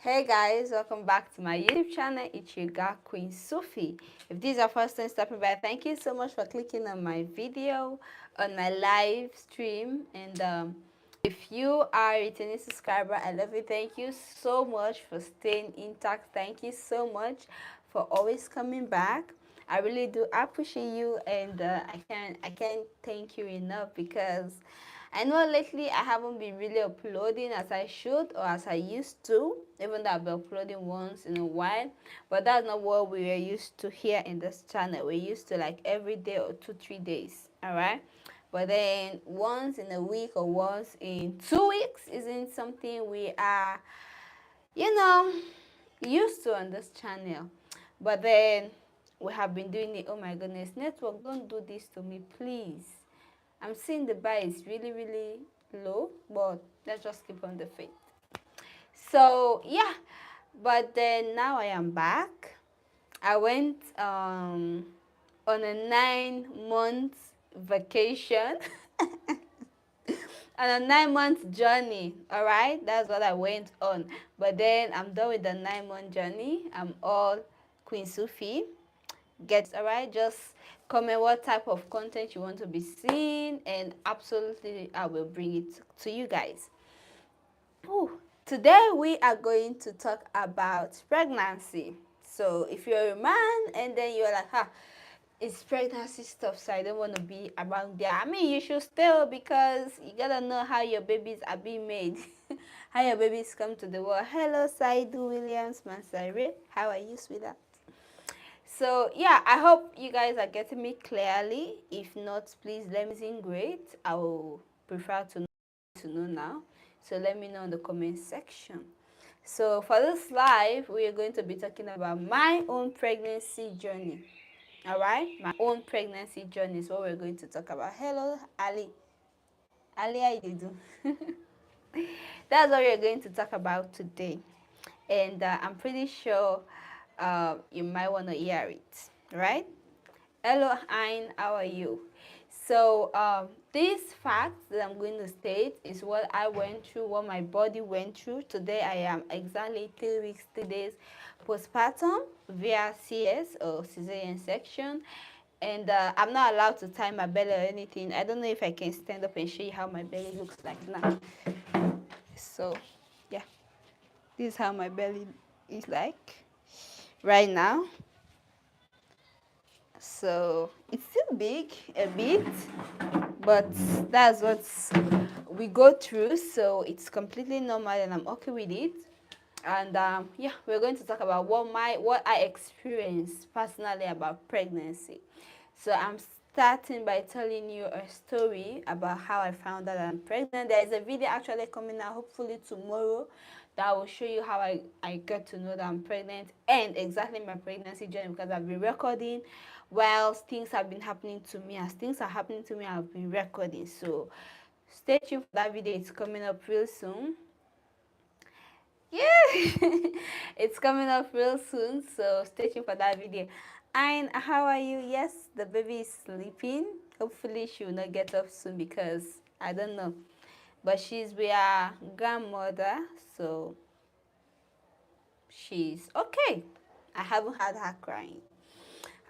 Hey guys, welcome back to my YouTube channel. It's your girl Queen Suffi. If this is your first time stopping by, thank you so much for clicking on my video, on my live stream. And if you are a returning subscriber, I love you. Thank you so much for staying intact. Thank you so much for always coming back. I really do appreciate you, and I can't thank you enough because I know lately I haven't been really uploading as I should or as I used to, even though I've been uploading once in a while. But that's not what we are used to here in this channel. We're used to like every day or 2 3 days, alright? But then once in a week or once in 2 weeks isn't something we are, you know, used to on this channel. But then we have been doing it. Oh my goodness, network, don't do this to me, please. I'm seeing the bar is really, really low, but let's just keep on the faith. So yeah, but then now I am back. I went on a 9 month vacation on a 9 month journey. All right, that's what I went on. But then I'm done with the 9 month journey. I'm all Queen Suffi. Get all right, just comment what type of content you want to be seeing, and absolutely I will bring it to you guys. Ooh. Today we are going to talk about pregnancy. So if you're a man and then you're like, it's pregnancy stuff, so I don't want to be around there. I mean, you should still, because you gotta know how your babies are being made, how your babies come to the world. Hello, Saidu Williams Mansare. How are you, sweetheart? So yeah, I hope you guys are getting me clearly. If not, please let me sing great. I will prefer to know now. So let me know in the comment section. So for this live, we are going to be talking about my own pregnancy journey. All right, my own pregnancy journey is what we're going to talk about. Hello, Ali. Ali, how you do? That's what we're going to talk about today, and I'm pretty sure you might want to hear it, right? Hello, Hein, how are you? So, these facts that I'm going to state is what I went through, what my body went through. Today, I am exactly 3 weeks, 3 days postpartum via CS or cesarean section. And I'm not allowed to tie my belly or anything. I don't know if I can stand up and show you how my belly looks like now. So, yeah, this is how my belly is like right now. So it's still big a bit, but that's what we go through, so it's completely normal and I'm okay with it. And yeah, we're going to talk about what I experienced personally about pregnancy. So I'm starting by telling you a story about how I found out I'm pregnant. There is a video actually coming out hopefully tomorrow that will show you how I got to know that I'm pregnant and exactly my pregnancy journey, because I've been recording whilst things have been happening to me. As things are happening to me, I've been recording. So stay tuned for that video. It's coming up real soon. Yeah, it's coming up real soon, so stay tuned for that video. And how are you? Yes, the baby is sleeping. Hopefully she will not get up soon, because I don't know, but she's with her grandmother, so she's okay. I haven't had her crying.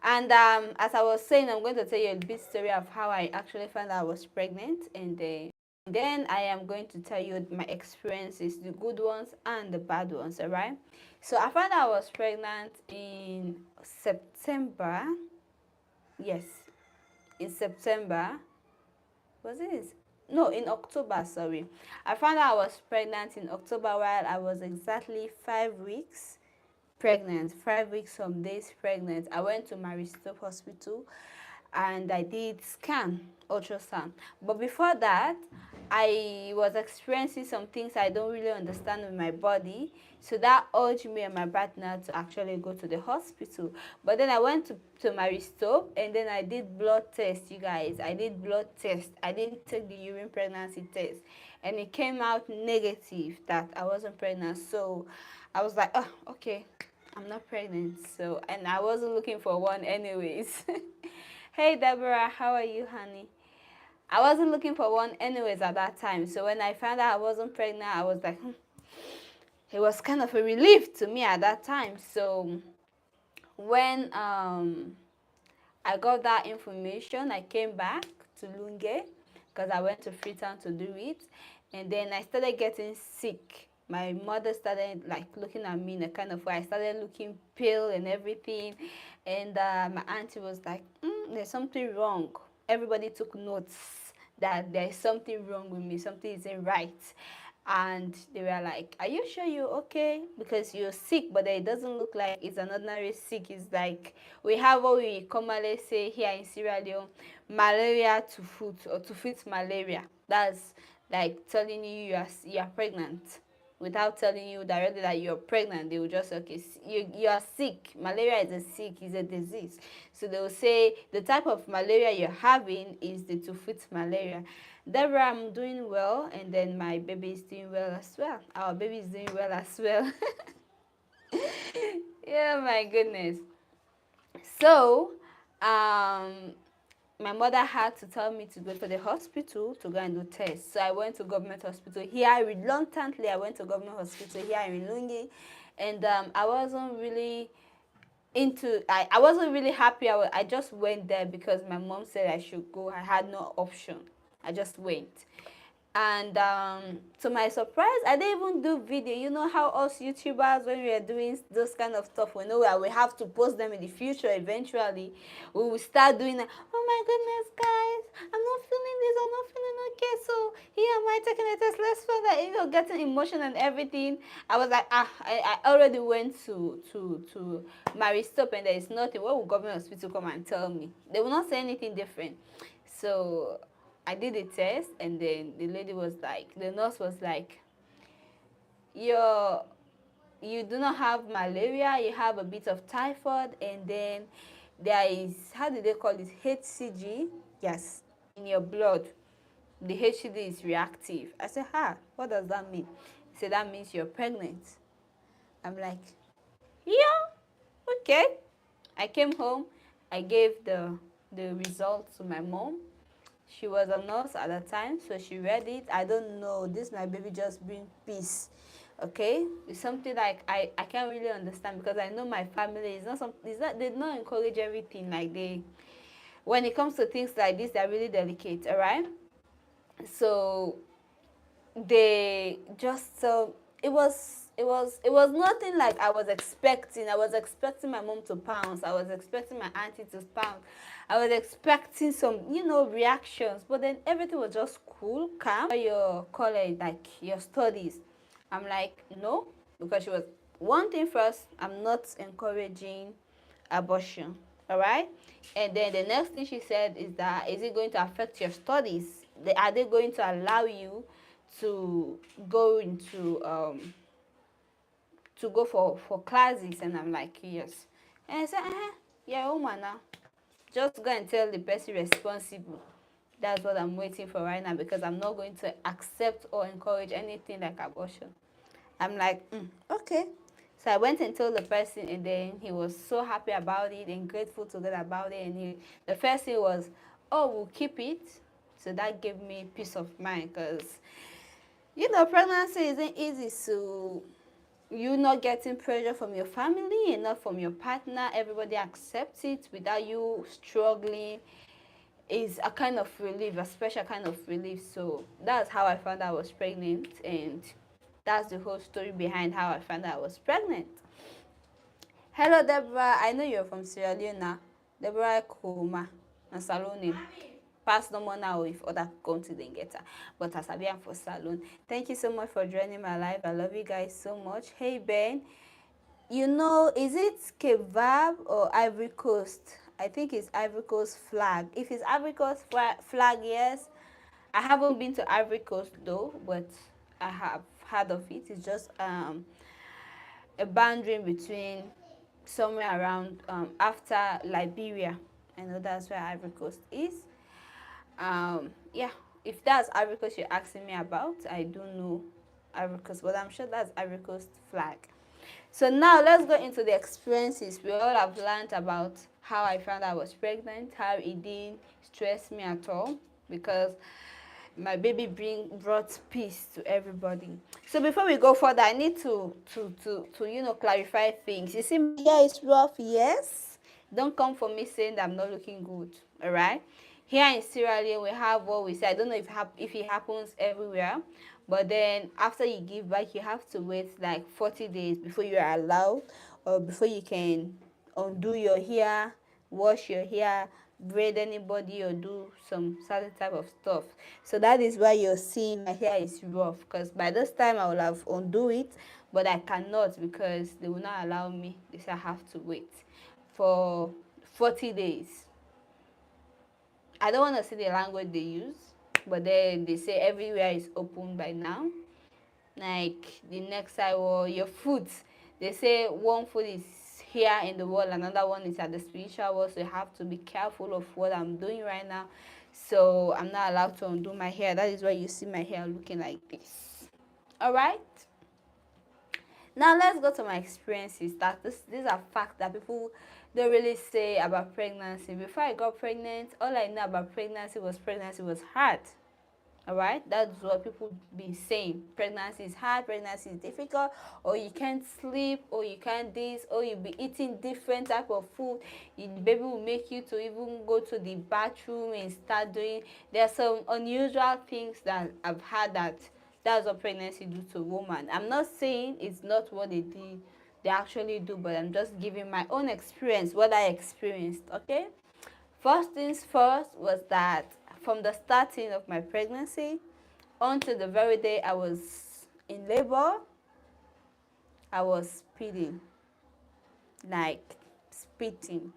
And as I was saying, I'm going to tell you a bit story of how I actually found out I was pregnant, and then I am going to tell you my experiences, the good ones and the bad ones, all right? So I found out I was pregnant in September. Yes, in September. Was it? No, in October, sorry. I found out I was pregnant in October while I was exactly 5 weeks pregnant, 5 weeks some days pregnant. I went to Maristop Hospital and I did scan, ultrasound. But before that, I was experiencing some things I don't really understand with my body. So that urged me and my partner to actually go to the hospital. But then I went to Maristop and then I did blood test, you guys. I did blood test. I didn't take the urine pregnancy test. And it came out negative that I wasn't pregnant. So I was like, oh, okay, I'm not pregnant. So, and I wasn't looking for one anyways. Hey Debra, how are you, honey? I wasn't looking for one anyways at that time. So when I found out I wasn't pregnant, I was like, it was kind of a relief to me at that time. So when I got that information, I came back to Lunge because I went to Freetown to do it. And then I started getting sick. My mother started like looking at me in a kind of way. I started looking pale and everything. And my auntie was like, there's something wrong. Everybody took notes that there's something wrong with me, something isn't right. And they were like, are you sure you're okay? Because you're sick, but it doesn't look like it's an ordinary sick. It's like we have what we commonly say here in Sierra Leone, malaria to foot, or to fit malaria. That's like telling you you are pregnant without telling you directly that you're pregnant. They will just say, okay, you are sick. Malaria is a sick, is a disease. So they will say the type of malaria you're having is the two-foot malaria. Debra, I'm doing well, and then my baby is doing well as well. Our baby is doing well as well. Yeah, my goodness. So, my mother had to tell me to go to the hospital to go and do tests. So I went to government hospital here. Reluctantly, I went to government hospital here in Lungi, and I wasn't really I wasn't really happy. I just went there because my mom said I should go. I had no option. I just went. And to my surprise, I didn't even do video. You know how us YouTubers, when we are doing those kind of stuff, we know that we have to post them in the future eventually. We will start doing that. Oh my goodness, guys, I'm not feeling this, I'm not feeling okay. So here am I taking a test. Let's feel that, getting emotion and everything. I was like, I already went to Maristop and there is nothing. What will government hospital come and tell me? They will not say anything different. So I did a test, and then the lady was like, the nurse was like, you do not have malaria, you have a bit of typhoid, and then there is, how do they call it, HCG, yes, in your blood. The HCG is reactive. I said, what does that mean? He said, that means you're pregnant. I'm like, yeah, okay. I came home, I gave the results to my mom. She was a nurse at the time, so she read it. I don't know, this my baby just bring peace. Okay, it's something like I can't really understand, because I know my family is not they don't encourage everything. Like, they, when it comes to things like this, they're really delicate. All right, so they just it was nothing like I was expecting. I was expecting my mom to pounce. I was expecting my auntie to pounce. I was expecting some, reactions. But then everything was just cool, calm. Your college, like your studies. I'm like, no, because she was, one thing first, I'm not encouraging abortion. All right. And then the next thing she said is that, is it going to affect your studies? Are they going to allow you to go into to go for classes? And I'm like, yes. And I said, yeah, woman, now just go and tell the person responsible. That's what I'm waiting for right now, because I'm not going to accept or encourage anything like abortion. I'm like, okay. So I went and told the person, and then he was so happy about it and grateful to God about it. And the first thing was, oh, we'll keep it. So that gave me peace of mind, because pregnancy isn't easy. So you not getting pressure from your family and not from your partner, everybody accepts it without you struggling, is a kind of relief, a special kind of relief. So that's how I found out I was pregnant, and that's the whole story behind how I found out I was pregnant. Hello, Debra. I know you're from Sierra Leone now. Debra Kuma and Salone. Pass no more now if other country didn't get her. But as I be for Salone. Thank you so much for joining my live. I love you guys so much. Hey, Ben. Is it Cape Verde or Ivory Coast? I think it's Ivory Coast flag. If it's Ivory Coast flag, yes. I haven't been to Ivory Coast though, but I have heard of it. It's just a boundary between somewhere around after Liberia. I know that's where Ivory Coast is. Yeah, if that's Ivory Coast you're asking me about, I don't know Ivory Coast, but I'm sure that's Ivory Coast flag. So now let's go into the experiences. We all have learned about how I found I was pregnant, how it didn't stress me at all, because my baby brought peace to everybody. So before we go further, I need to clarify things. You see, my hair is rough, yes. Don't come for me saying that I'm not looking good. All right. Here in Sierra Leone, we have what we say. I don't know if it happens everywhere, but then after you give birth, you have to wait like 40 days before you are allowed, or before you can undo your hair, wash your hair, braid anybody, or do some certain type of stuff. So that is why you're seeing my hair is rough, because by this time I will have undo it, but I cannot because they will not allow me. They say I have to wait for 40 days. I don't want to say the language they use, but then they say everywhere is open by now. Like the next side or your foot, they say one foot is here in the world, another one is at the spiritual world, so you have to be careful of what I'm doing right now. So I'm not allowed to undo my hair. That is why you see my hair looking like this. All right, now let's go to my experiences. These are facts that people don't really say about pregnancy. Before I got pregnant, all I know about pregnancy was hard. All right, that's what people be saying. Pregnancy is hard, pregnancy is difficult, or you can't sleep, or you can't this, or you'll be eating different type of food. The baby will make you to even go to the bathroom and start doing. There are some unusual things that I've had that's what pregnancy do to a woman. I'm not saying it's not what they actually do, but I'm just giving my own experience, what I experienced. Okay. First things first was that from the starting of my pregnancy until the very day I was in labor, I was speeding, like spitting.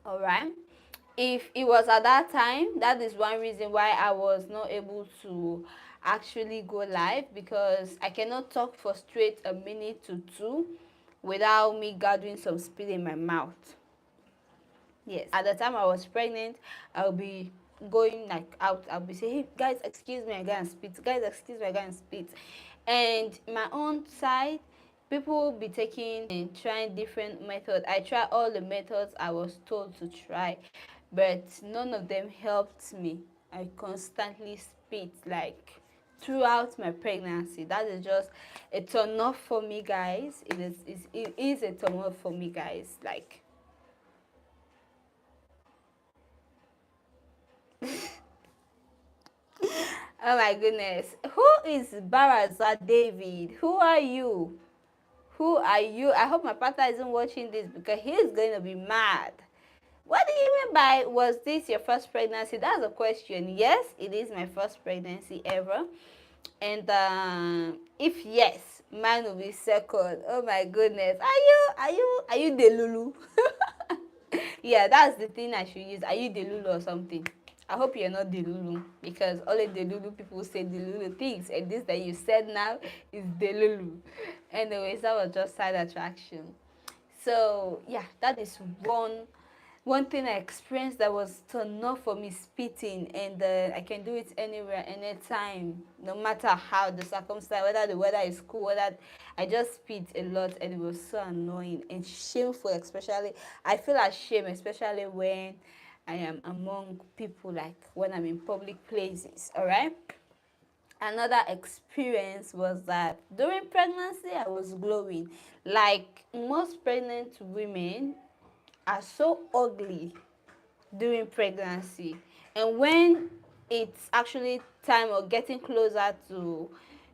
All right. If it was at that time, that is one reason why I was not able to actually go live, because I cannot talk for straight a minute to two without me gathering some spit in my mouth. Yes, at the time I was pregnant, I'll be going like out. I'll be saying, "Hey guys, excuse me, I gotta spit. Guys, excuse me, I gotta spit." And my own side, people will be taking and trying different methods. I tried all the methods I was told to try, but none of them helped me. I constantly spit like throughout my pregnancy. That is just a turn off for me, guys. It is a turn off for me, guys. Like, oh my goodness. Who is Baraza David? Who are you? Who are you? I hope my partner isn't watching this because he's going to be mad. What do you mean by, was this your first pregnancy? That's a question. Yes, it is my first pregnancy ever. And if yes, mine will be second. Oh my goodness. Are you Delulu? Yeah, that's the thing I should use. Are you Delulu or something? I hope you're not Delulu, because all the Delulu people say Delulu things, and this that you said now is Delulu. Anyways, that was just side attraction. So yeah, that is one thing I experienced that was turn off for me, spitting, and I can do it anywhere, anytime, no matter how the circumstance, whether the weather is cool, whether I just spit a lot, and it was so annoying and shameful. Especially, I feel ashamed, especially when I am among people, like when I'm in public places. All right. Another experience was that during pregnancy, I was glowing. Like most pregnant women are so ugly during pregnancy, and when it's actually time of getting closer to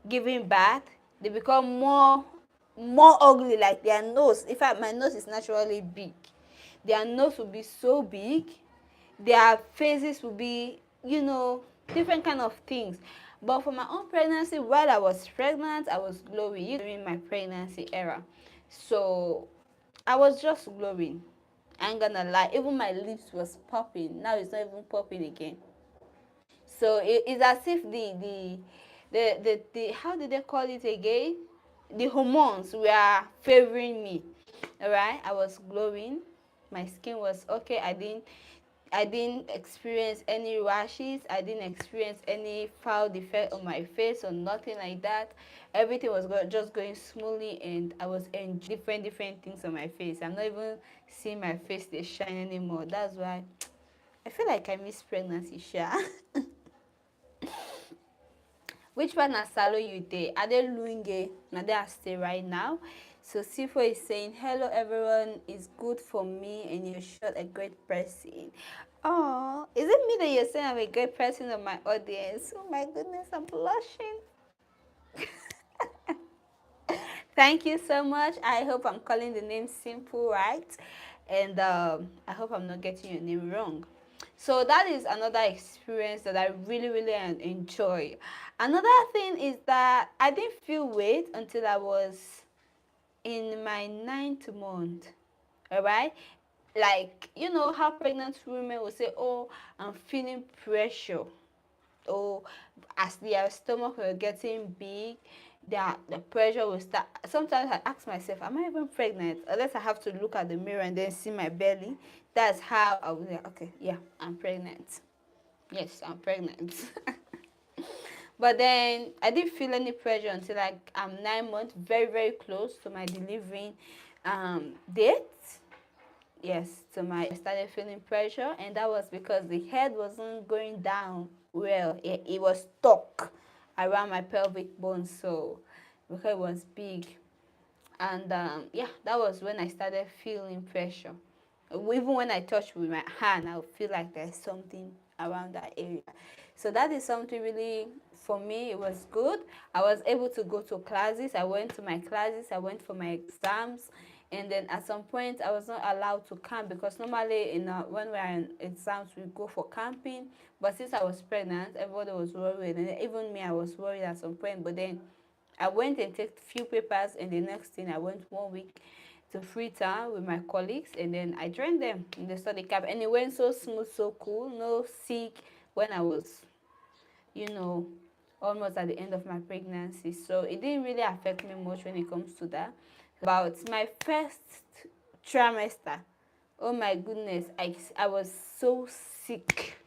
giving birth, they become more ugly. Like their nose, in fact my nose is naturally big, their nose will be so big, their faces will be, different kind of things. But for my own pregnancy, while I was pregnant, I was glowing, during my pregnancy era. So I was just glowing. I ain't gonna lie, even my lips was popping. Now it's not even popping again. So it's as if the how did they call it again? The hormones were favoring me. Alright, I was glowing. My skin was okay. I didn't experience any rashes. I didn't experience any foul defect on my face or nothing like that. Everything was just going smoothly, and I was enjoying different things on my face. I'm not even seeing my face they shine anymore. That's why I feel like I miss pregnancy, sha. Which part na salo you dey? Ade Luinge, na there I stay right now. So Sifo is saying, hello everyone, it's good for me and you're sure a great person. Oh, is it me that you're saying I'm a great person of my audience? Oh my goodness, I'm blushing. Thank you so much. I hope I'm calling the name simple right. And I hope I'm not getting your name wrong. So that is another experience that I really, really enjoy. Another thing is that I didn't feel weight until I was in my 9th month. All right. Like, you know how pregnant women will say, oh, I'm feeling pressure. Or as their stomach were getting big, the pressure will start. Sometimes I ask myself, am I even pregnant? Unless I have to look at the mirror and then see my belly. That's how I was like, okay, yeah, I'm pregnant. Yes, I'm pregnant. But then I didn't feel any pressure until like I'm 9 months, very, very close to my delivering date. Yes, so my I started feeling pressure, and that was because the head wasn't going down well. It was stuck around my pelvic bone, so because it was big. And yeah, that was when I started feeling pressure. Even when I touch with my hand, I would feel like there's something around that area. So that is something really, for me, it was good. I was able to go to classes. I went to my classes. I went for my exams. And then at some point, I was not allowed to camp because normally when we're in exams, we go for camping. But since I was pregnant, everybody was worried. And even me, I was worried at some point. But then I went and took few papers, and the next thing I went 1 week to Freetown with my colleagues, and then I joined them in the study camp, and it went so smooth, so cool, no sick when I was, you know, almost at the end of my pregnancy. So it didn't really affect me much when it comes to that. About my first trimester, oh my goodness, I was so sick.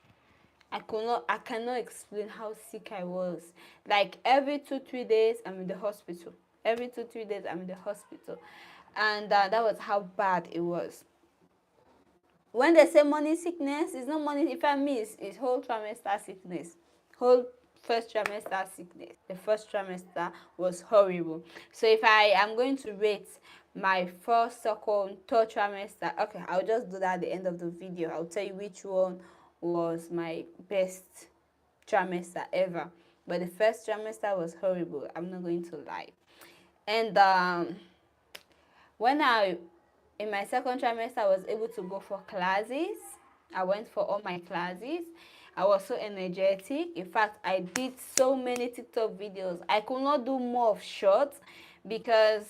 I cannot explain how sick I was. Like every 2 3 days I'm in the hospital. Every 2 3 days I'm in the hospital. And that was how bad it was. When they say morning sickness, it's not morning. If I miss, it's whole trimester sickness. Whole first trimester sickness. The first trimester was horrible. So if I am going to rate my first, second, third trimester, okay, I'll just do that at the end of the video. I'll tell you which one was my best trimester ever. But the first trimester was horrible. I'm not going to lie. And when I in my second trimester, I was able to go for classes. I went for all my classes. I was so energetic. In fact, I did so many TikTok videos. I could not do more of shorts because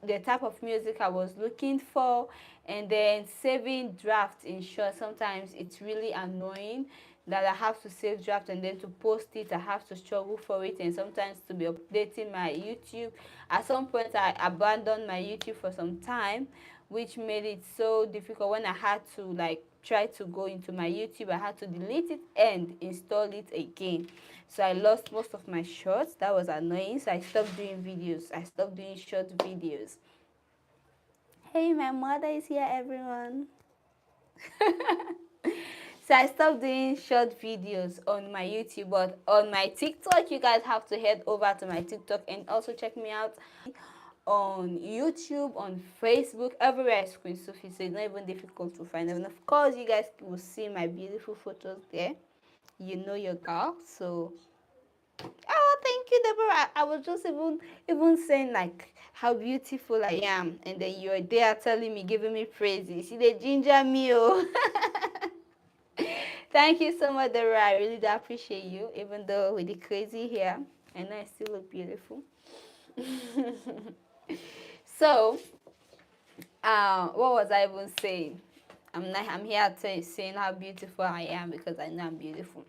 the type of music I was looking for, and then saving drafts in short, sometimes it's really annoying that I have to save draft and then to post it, I have to struggle for it, and sometimes to be updating my YouTube. At some point I abandoned my YouTube for some time, which made it so difficult. When I had to like try to go into my YouTube, I had to delete it and install it again. So I lost most of my shorts. That was annoying. So I stopped doing videos. I stopped doing short videos. Hey, my mother is here, everyone. So I stopped doing short videos on my YouTube, but on my TikTok, you guys have to head over to my TikTok and also check me out on YouTube, on Facebook, everywhere is Queen Suffi, so it's not even difficult to find. And of course, you guys will see my beautiful photos there. You know your girl, so oh, thank you, Deborah. I was just even saying like how beautiful I am, and then you're there telling me, giving me praises. See the ginger me, oh. Thank you so much, Deborah. I really do appreciate you, even though with the crazy hair, I know I still look beautiful. So, what was I even saying? I'm here to saying how beautiful I am because I know I'm beautiful.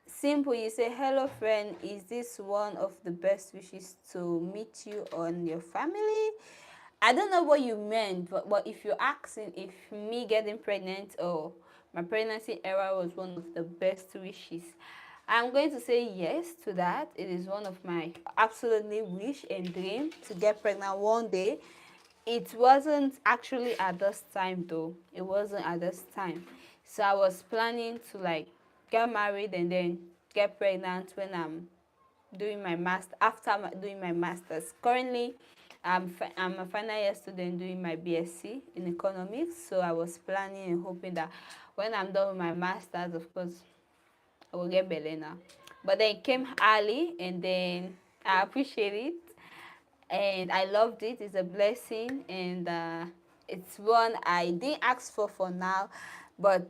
Simple, you say, hello friend, is this one of the best wishes to meet you and your family? I don't know what you meant, but if you're asking if me getting pregnant or my pregnancy era was one of the best wishes, I'm going to say yes to that. It is one of my absolutely wish and dream to get pregnant one day. It wasn't actually at this time though. It wasn't at this time. So I was planning to like get married and then get pregnant when I'm doing my master after doing my masters. Currently, I'm a final year student doing my BSc in economics. So I was planning and hoping that when I'm done with my masters, of course, I will get Belena. But then it came early, and then I appreciate it, and I loved it. It's a blessing, and it's one I didn't ask for now, but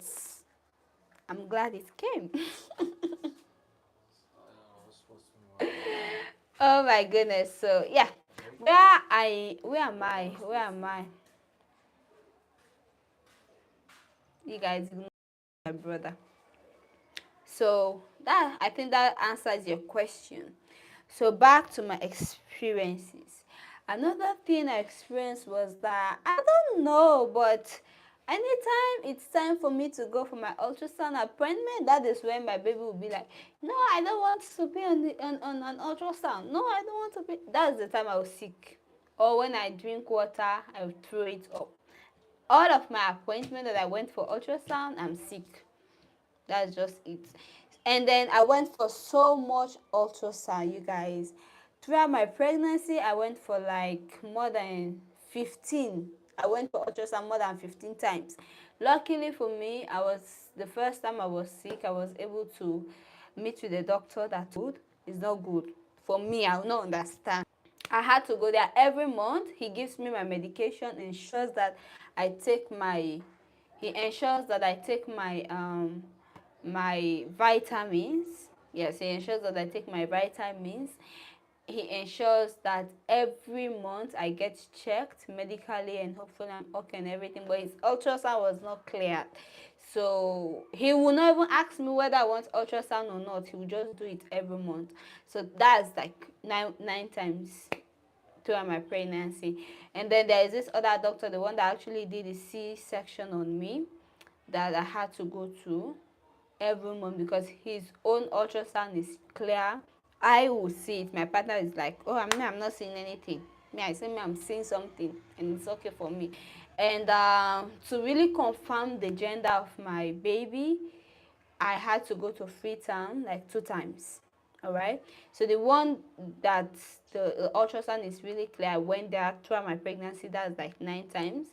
I'm glad it came. Oh my goodness. So yeah, where am I? You guys ignore my brother. So that, I think that answers your question. So back to my experiences. Another thing I experienced was that I don't know, but anytime it's time for me to go for my ultrasound appointment, that is when my baby will be like, "No, I don't want to be on an ultrasound. No, I don't want to be." That's the time I was sick. Or when I drink water, I will throw it up. All of my appointment that I went for ultrasound, I'm sick. That's just it. And then I went for so much ultrasound, you guys. Throughout my pregnancy, I went for like more than 15. I went for ultrasound more than 15 times. Luckily for me, the first time I was sick, I was able to meet with the doctor that good is not good. For me, I will not understand. I had to go there every month. He gives me my medication, ensures that I take my he ensures that I take my vitamins. Yes, he ensures that I take my vitamins. He ensures that every month I get checked medically, and hopefully I'm okay and everything. But his ultrasound was not clear. So he will not even ask me whether I want ultrasound or not. He will just do it every month. So that's like nine times throughout my pregnancy. And then there is this other doctor, the one that actually did the C-section on me, that I had to go to every month because his own ultrasound is clear. I will see it. My partner is like, "Oh, I'm not seeing anything." Me, I say, "Me, I'm seeing something, and it's okay for me." And to really confirm the gender of my baby, I had to go to Freetown like 2 times. All right. So the one that the ultrasound is really clear, I went there throughout my pregnancy. That's like 9 times,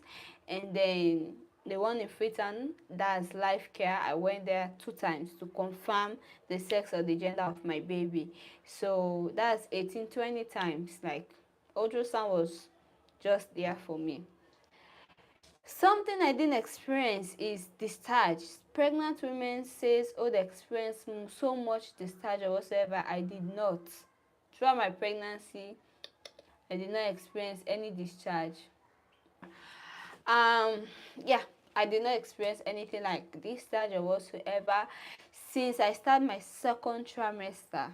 and then the one in Freetown, that's life care. I went there 2 times to confirm the sex or the gender of my baby. So that's 18, 20 times. Like ultrasound was just there for me. Something I didn't experience is discharge. Pregnant women says, "Oh, they experience so much discharge or whatsoever." I did not. Throughout my pregnancy, I did not experience any discharge. Um, yeah, I did not experience anything like discharge or whatsoever since I started my second trimester.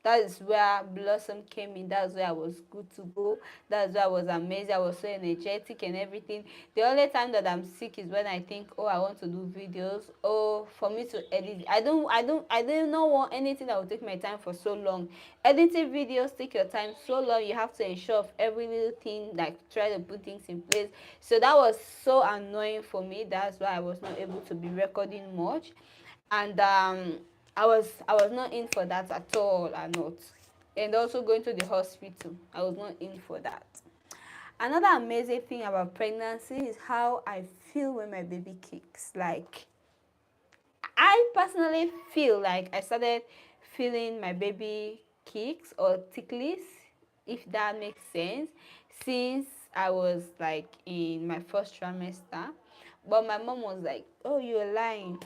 That is where Blossom came in. That's where I was good to go. That's where I was amazing. I was so energetic and everything. The only time that I'm sick is when I think, "Oh, I want to do videos." Oh, for me to edit. I don't know want anything that will take my time for so long. Editing videos take your time so long. You have to ensure of every little thing, like try to put things in place. So that was so annoying for me. That's why I was not able to be recording much. And I was not in for that at all. I'm not. And also going to the hospital, I was not in for that. Another amazing thing about pregnancy is how I feel when my baby kicks. Like, I personally feel like I started feeling my baby kicks or ticklies, if that makes sense, since I was like in my first trimester. But my mom was like, "Oh, you're lying.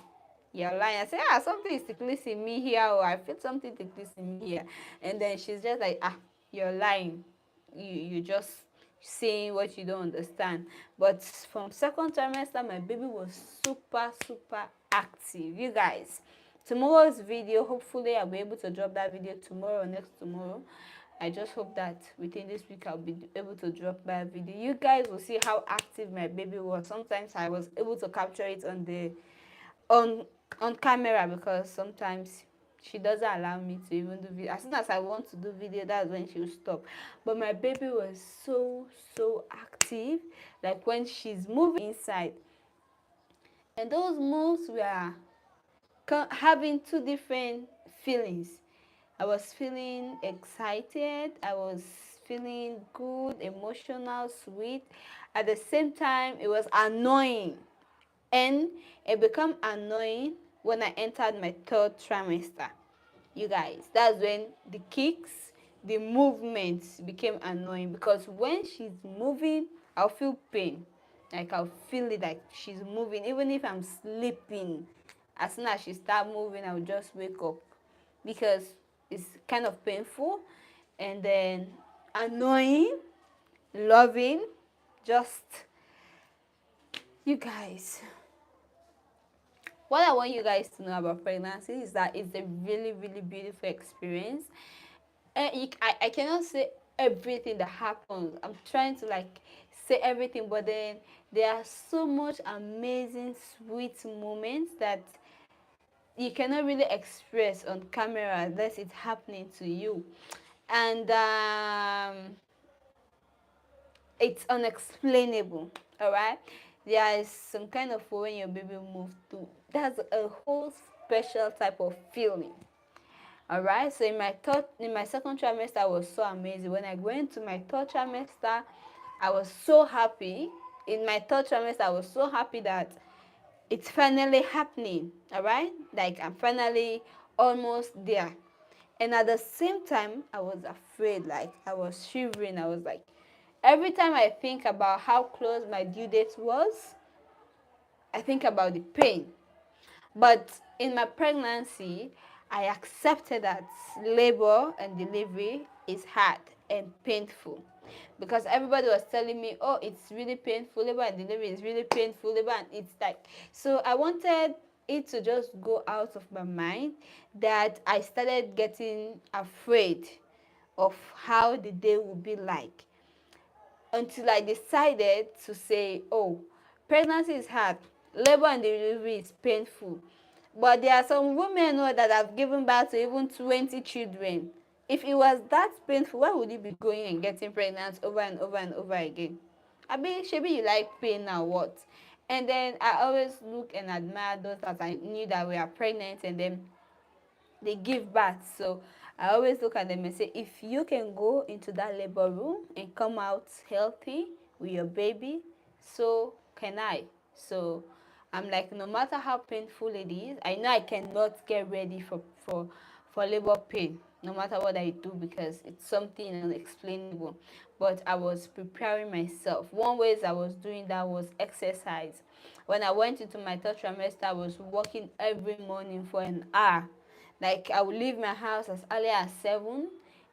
You're lying." I said, "Something is ticklish in me here, or I feel something ticklish in me here." And then she's just like, "You're lying. You just saying what you don't understand." But from second trimester, my baby was super active. You guys, tomorrow's video, hopefully I'll be able to drop that video tomorrow or next tomorrow. I just hope that within this week I'll be able to drop that video. You guys will see how active my baby was. Sometimes I was able to capture it on on camera, because sometimes she doesn't allow me to even do video. As soon as I want to do video, that's when she'll stop. But my baby was so active, like when she's moving inside, and those moves were having two different feelings. I was feeling excited. I was feeling good, emotional, sweet. At the same time, it was annoying. And it became annoying when I entered my third trimester. You guys, that's when the kicks, the movements became annoying, because when she's moving, I'll feel pain. Like I'll feel it, like she's moving, even if I'm sleeping. As soon as she start moving, I'll just wake up, because it's kind of painful, and then annoying, loving, just, you guys. What I want you guys to know about pregnancy is that it's a really, really beautiful experience. And I cannot say everything that happens. I'm trying to like say everything, but then there are so much amazing, sweet moments that you cannot really express on camera unless it's happening to you. And it's unexplainable. All right, there is some kind of way when your baby moves through. That's a whole special type of feeling. All right, so in my second trimester was so amazing. When I went to my third trimester, I was so happy. In my third trimester, I was so happy that it's finally happening. All right, like I'm finally almost there. And at the same time, I was afraid. Like I was shivering. I was like, every time I think about how close my due date was, I think about the pain. But in my pregnancy, I accepted that labor and delivery is hard and painful, because everybody was telling me, oh, it's really painful, labor and delivery is really painful, labor, and it's like, so I wanted it to just go out of my mind, that I started getting afraid of how the day would be like, until I decided to say, oh, pregnancy is hard, labor and delivery is painful. But there are some women that have given birth to even 20 children. If it was that painful, why would you be going and getting pregnant over and over and over again? I mean, maybe you like pain now, what? And then I always look and admire those that I knew that were pregnant and then they give birth. So I always look at them and say, if you can go into that labor room and come out healthy with your baby, so can I. So I'm like, no matter how painful it is, I know I cannot get ready for labor pain, no matter what I do, because it's something unexplainable. But I was preparing myself. One way I was doing that was exercise. When I went into my third trimester, I was walking every morning for an hour. Like I will leave my house as early as 7,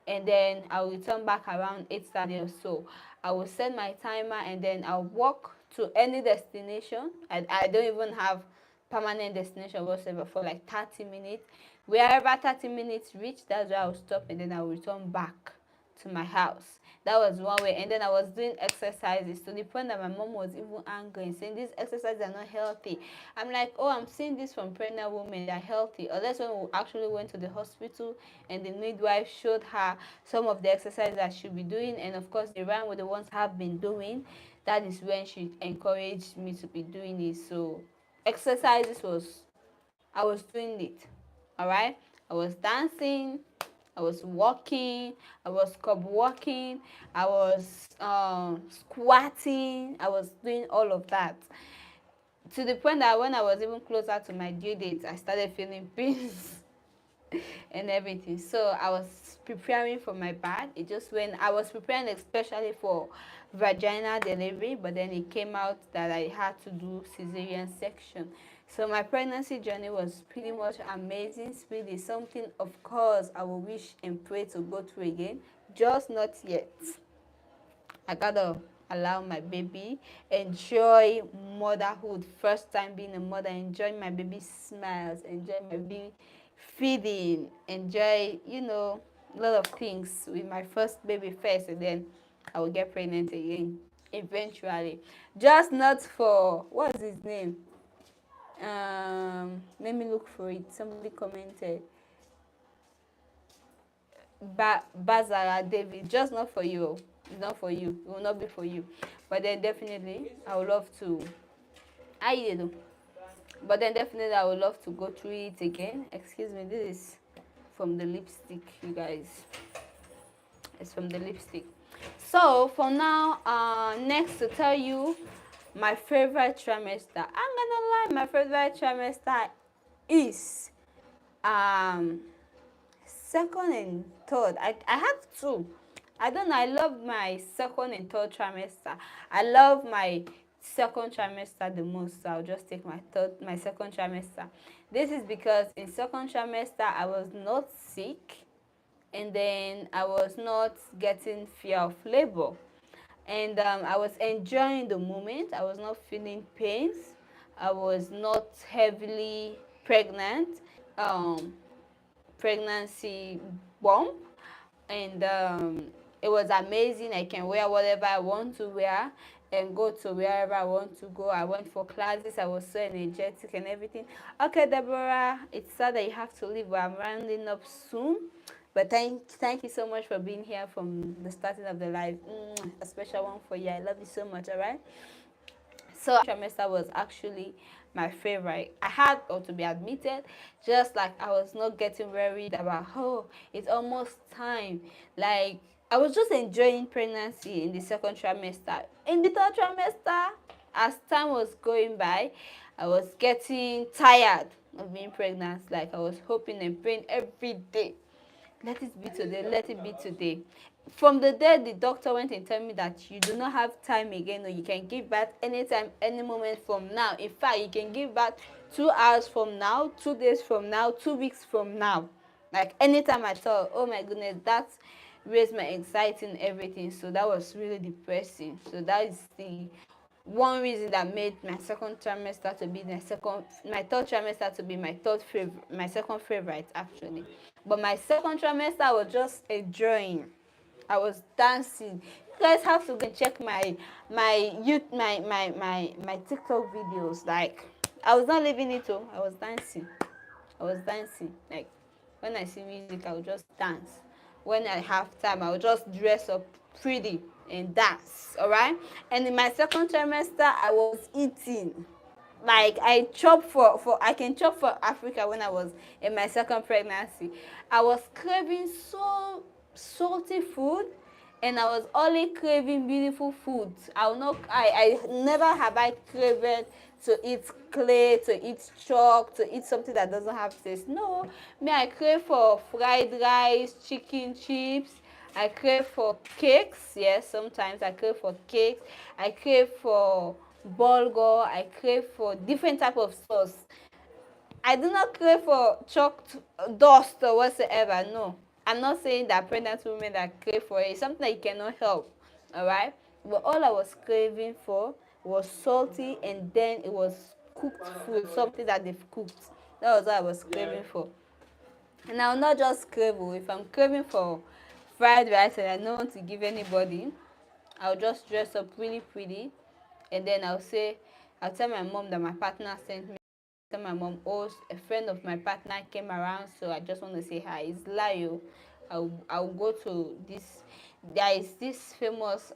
and then I will return back around 8:30 or so. I will set my timer and then I'll walk to any destination. I don't even have permanent destination whatsoever, for like 30 minutes. Wherever 30 minutes reach, that's where I'll stop, and then I'll return back to my house. That was one way. And then I was doing exercises to the point that my mom was even angry, saying these exercises are not healthy. I'm like, oh, I'm seeing this from pregnant women, they're healthy. Unless when we actually went to the hospital and the midwife showed her some of the exercises that she'll be doing, and of course they ran with the ones I've been doing, that is when she encouraged me to be doing it. So exercises was, I was doing it. All right, I was dancing, I was walking, I was cup walking, I was squatting, I was doing all of that. To the point that when I was even closer to my due date, I started feeling pains and everything. So I was preparing for my birth. It just when I was preparing especially for vaginal delivery, but then it came out that I had to do cesarean section. So my pregnancy journey was pretty much amazing, really something of course I will wish and pray to go through again, just not yet. I gotta allow my baby, enjoy motherhood, first time being a mother, enjoy my baby smiles, enjoy my baby feeding, enjoy, a lot of things with my first baby first, and then I will get pregnant again eventually. Just not for, what's his name? Let me look for it. Somebody commented. Bazara David, just not for you. It's not for you. It will not be for you. But then definitely, I would love to. I did. But then definitely, I would love to go through it again. Excuse me, this is from the lipstick, you guys. It's from the lipstick. So for now, next to tell you my favorite trimester. I'm gonna lie, my favorite trimester is um second and third. I have two. I don't know, I love my second and third trimester. I love my second trimester the most, so I'll just take my second trimester. This is because in second trimester I was not sick, and then I was not getting fear of labor, and I was enjoying the moment. I was not feeling pains. I was not heavily pregnant. Pregnancy bump, and it was amazing. I can wear whatever I want to wear and go to wherever I want to go. I went for classes. I was so energetic and everything. Okay, Deborah, it's sad that you have to leave, but I'm rounding up soon. But thank you so much for being here from the starting of the live. A special one for you. I love you so much. All right. So trimester was actually my favorite. I had, or to be admitted, just like I was not getting worried about, oh, it's almost time. Like, I was just enjoying pregnancy in the second trimester. In the third trimester, as time was going by, I was getting tired of being pregnant. Like, I was hoping and praying every day, let it be today, let it be today. From the day the doctor went and told me that you do not have time again, or you can give birth anytime, any moment from now. In fact, you can give birth 2 hours from now, 2 days from now, 2 weeks from now. Like anytime at all. Oh my goodness, that raised my anxiety and everything. So that was really depressing. So that is the one reason that made my second trimester to be my third trimester to be my second favorite actually. But my second trimester I was just enjoying. I was dancing. You guys have to go and check my TikTok videos. Like, I was not leaving it all. I was dancing. I was dancing. Like, when I see music, I will just dance. When I have time, I will just dress up pretty and dance. All right. And in my second trimester, I was eating. Like, I can chop for Africa. When I was in my second pregnancy, I was craving so salty food, and I was only craving beautiful foods. I will not I never have I craved to eat clay, to eat chalk, to eat something that doesn't have taste. No, me, I crave for fried rice, chicken chips. I crave for cakes. Yes, sometimes I crave for cakes. I crave for bulgur. I crave for different type of sauce. I do not crave for chalk dust or whatsoever. No, I'm not saying that pregnant women that crave for it. It's something that you cannot help. All right, but all I was craving for was salty, and then it was cooked food, something that they've cooked. That was what I was craving for. And I'll not just crave. If I'm craving for fried rice and I don't want to give anybody, I'll just dress up really pretty, and then I'll tell my mom that my partner sent me. Tell my mom, oh, a friend of my partner came around, so I just want to say hi. It's Layo. I'll go to this. There is this famous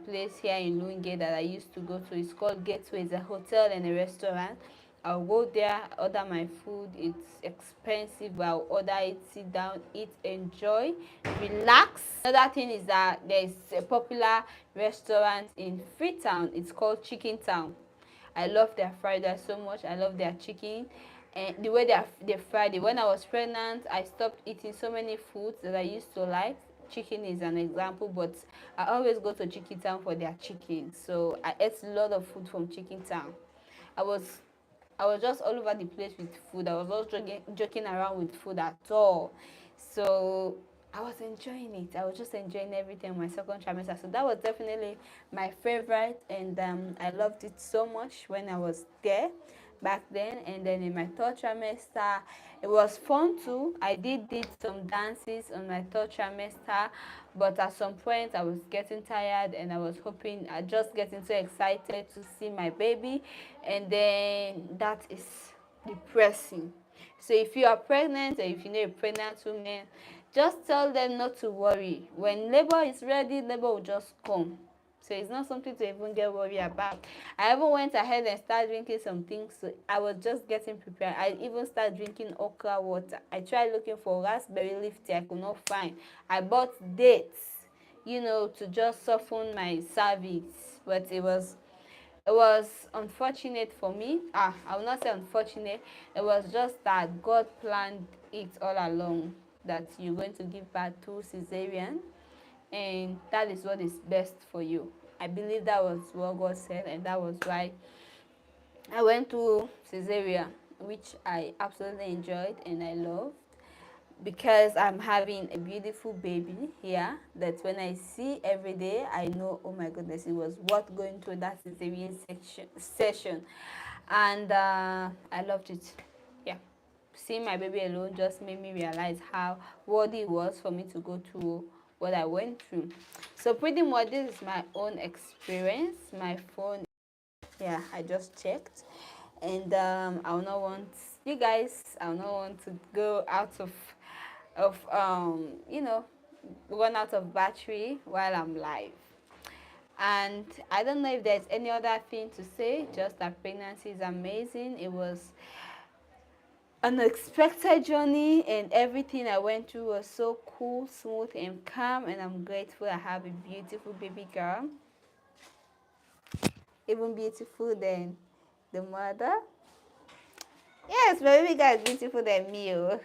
place here in Lunge that I used to go to. It's called Gateway. It's a hotel and a restaurant. I'll go there, order my food. It's expensive, but I'll order it, sit down, eat, enjoy, relax. Another thing is that there's a popular restaurant in Freetown. It's called Chicken Town. I love their fried rice so much. I love their chicken and the way they fried it. When I was pregnant, I stopped eating so many foods that I used to like. Chicken is an example, but I always go to Chicken Town for their chicken. So I ate a lot of food from Chicken Town. I was I was just all over the place with food. I was not joking around with food at all. So I was enjoying it. I was just enjoying everything in my second trimester. So that was definitely my favorite, and I loved it so much when I was there back then. And then in my third trimester, it was fun too. I did some dances on my third trimester, but at some point I was getting tired, and I was hoping, I just getting so excited to see my baby, and then that is depressing. So if you are pregnant, or if you know a pregnant woman, just tell them not to worry. When labor is ready, labor will just come. So it's not something to even get worried about. I even went ahead and started drinking some things. So I was just getting prepared. I even started drinking okra water. I tried looking for raspberry leaf tea. I could not find. I bought dates, you know, to just soften my cervix. But it was unfortunate for me. I will not say unfortunate. It was just that God planned it all along, that you're going to give birth to cesarean, and that is what is best for you. I believe that was what God said, and that was why I went to cesarean, which I absolutely enjoyed and I loved, because I'm having a beautiful baby here that when I see every day, I know, oh my goodness, it was worth going through that cesarean session. And I loved it. Yeah. Seeing my baby alone just made me realize how worthy it was for me to go through what I went through. So pretty much this is my own experience. My phone, yeah, I just checked. And I will not want you guys, I will not want to go out of you know, run out of battery while I'm live. And I don't know if there's any other thing to say, just that pregnancy is amazing. It was an unexpected journey, and everything I went through was so cool, smooth, and calm. And I'm grateful I have a beautiful baby girl, even beautiful than the mother. Yes, my baby girl is beautiful than me. Oh.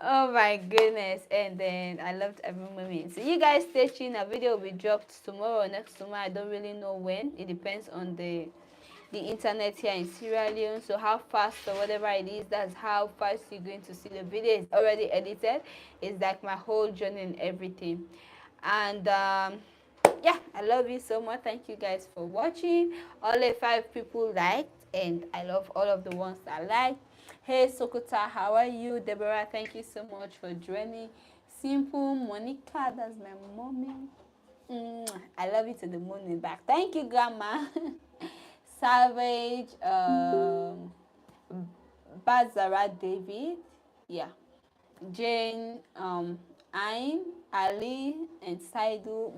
Oh my goodness. And then I loved every moment. So you guys stay tuned. A video will be dropped tomorrow or next tomorrow. I don't really know when. It depends on the internet here in Sierra Leone. So how fast or whatever it is, that's how fast you're going to see the video. It's already edited. It's like my whole journey and everything. And yeah, I love you so much. Thank you guys for watching. All the 5 people liked, and I love all of the ones that liked. Hey Sokota, how are you? Debra, thank you so much for joining. Simple Monica, that's my mommy. I love you to the moon and back. Thank you, Grandma. Savage, Bazara David, yeah. Jane, Ayn, Ali, and Saidu.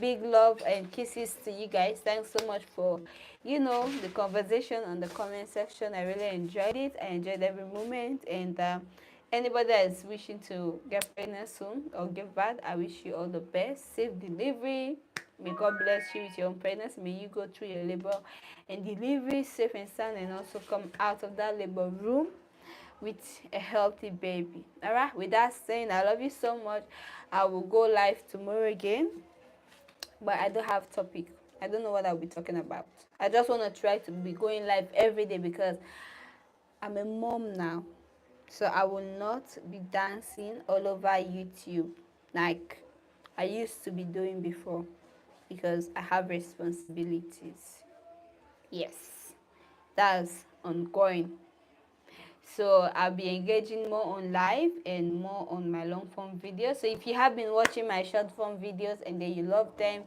Big love and kisses to you guys. Thanks so much for, you know, the conversation on the comment section. I really enjoyed it. I enjoyed every moment. And anybody that is wishing to get pregnant soon or give birth, I wish you all the best. Safe delivery. May God bless you with your own pregnancy. May you go through your labor and delivery safe and sound, and also come out of that labor room with a healthy baby. All right, with that saying, I love you so much. I will go live tomorrow again, but I don't have topic. I don't know what I'll be talking about. I just want to try to be going live every day because I'm a mom now, so I will not be dancing all over YouTube like I used to be doing before, because I have responsibilities. Yes, that's ongoing. So I'll be engaging more on live and more on my long form videos. So if you have been watching my short form videos and then you love them,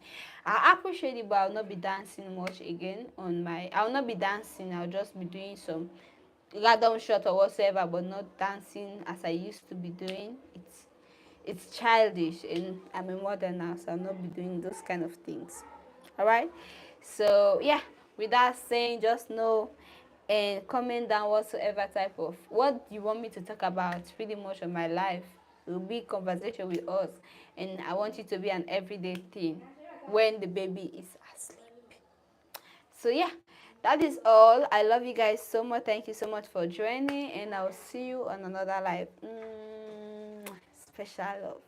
I appreciate it, but I'll not be dancing much again on my, I'll not be dancing. I'll just be doing some random shot or whatsoever, but not dancing as I used to be doing. It's childish, and I'm a mother now, so I'll not be doing those kind of things. All right, so yeah, with that saying, just know and comment down whatsoever type of what you want me to talk about pretty much on my life. It will be conversation with us, and I want it to be an everyday thing when the baby is asleep. So yeah, that is all. I love you guys so much. Thank you so much for joining, and I'll see you on another live. Special love.